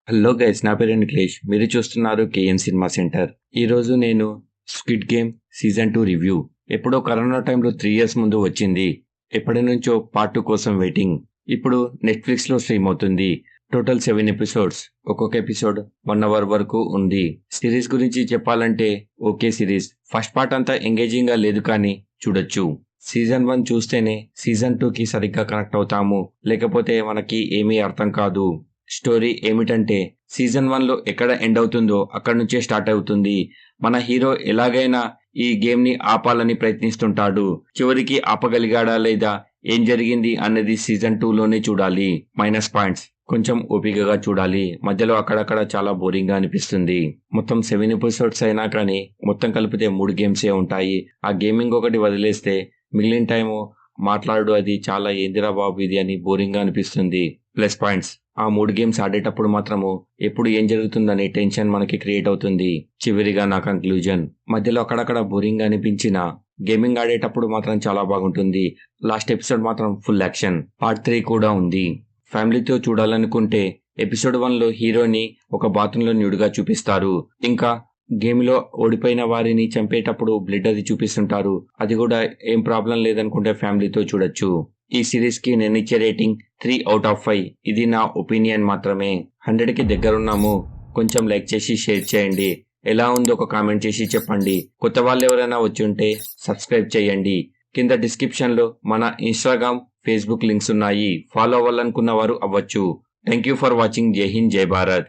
Hello guys, నా పేరు నిఖిలేష్. మీరు చూస్తున్నారు కేఎన్ సినిమా సెంటర్. ఈరోజు నేను స్క్విడ్ గేమ్ సీజన్ 2 రివ్యూ. ఎప్పుడో కరోనా టైంలో 3 ఇయర్స్ ముందు వచ్చింది. ఎప్పటి నుంచో పార్ట్ 2 కోసం వెయిటింగ్. ఇప్పుడు నెట్ఫ్లిక్స్లో స్ట్రీమ్ అవుతుంది. Total 7 episodes. ఒక్కొక్క ఎపిసోడ్ 1 అవర్ వరకు ఉంది. సిరీస్ గురించి చెప్పాలంటే ఓకే సిరీస్. ఫస్ట్ పార్ట్ అంతా ఎంగేజింగ్ గా లేదు, కానీ చూడొచ్చు. సీజన్ 1 చూస్తేనే సీజన్ 2కి సరిగ్గా కనెక్ట్ అవుతాము, లేకపోతే మనకి ఏమీ అర్థం కాదు. స్టోరీ ఏమిటంటే, సీజన్ 1లో ఎక్కడ ఎండ్ అవుతుందో అక్కడ నుంచే స్టార్ట్ అవుతుంది. మన హీరో ఎలాగైనా ఈ గేమ్ ని ఆపాలని ప్రయత్నిస్తుంటాడు. చివరికి ఆపగలిగాడా లేదా, ఏం జరిగింది అన్నది సీజన్ 2లోనే చూడాలి. మైనస్ పాయింట్స్: కొంచెం ఓపికగా చూడాలి. మధ్యలో అక్కడక్కడ చాలా బోరింగ్ గా అనిపిస్తుంది. మొత్తం 7 ఎపిసోడ్స్ అయినా కానీ మొత్తం కలిపితే 3 గేమ్సే ఉంటాయి. ఆ గేమింగ్ ఒకటి వదిలేస్తే మిగిలిన టైము మాట్లాడు అది చాలా ఏందిరా బాబు ఇది అని బోరింగ్ గా అనిపిస్తుంది. ప్లస్ పాయింట్స్: ఆ 3 గేమ్స్ ఆడేటప్పుడు మాత్రము ఎప్పుడు ఏం జరుగుతుందనే టెన్షన్ మనకి క్రియేట్ అవుతుంది. చివరిగా నా కంక్లూజన్: మధ్యలో అక్కడక్కడ బోరింగ్ గా అనిపించిన గేమింగ్ ఆడేటప్పుడు మాత్రం చాలా బాగుంటుంది. లాస్ట్ ఎపిసోడ్ మాత్రం ఫుల్ యాక్షన్. పార్ట్ 3 కూడా ఉంది. ఫ్యామిలీతో చూడాలనుకుంటే ఎపిసోడ్ 1లో హీరోని ఒక బాత్రూంలో న్యూడ్గా చూపిస్తారు. ఇంకా గేమ్లో ఓడిపోయిన వారిని చంపేటప్పుడు బ్లడ్ అది చూపిస్తుంటారు. అది కూడా ఏం ప్రాబ్లం లేదనుకుంటే ఫ్యామిలీతో చూడొచ్చు. ఈ సిరీస్ కి నేను ఇచ్చే రేటింగ్ 3/5. ఇది నా ఒపీనియన్ మాత్రమే. 100కి దగ్గరున్నాము. కొంచెం లైక్ చేసి షేర్ చేయండి. ఎలా ఉందో ఒక కామెంట్ చేసి చెప్పండి. కొత్త వాళ్ళు ఎవరైనా వచ్చి ఉంటే సబ్స్క్రైబ్ చేయండి. కింద డిస్క్రిప్షన్ లో మన ఇన్స్టాగ్రామ్, ఫేస్బుక్ లింక్స్ ఉన్నాయి. ఫాలో అవ్వాలనుకున్న వారు అవ్వచ్చు. Thank you for watching. జై హింద్, జై భారత్.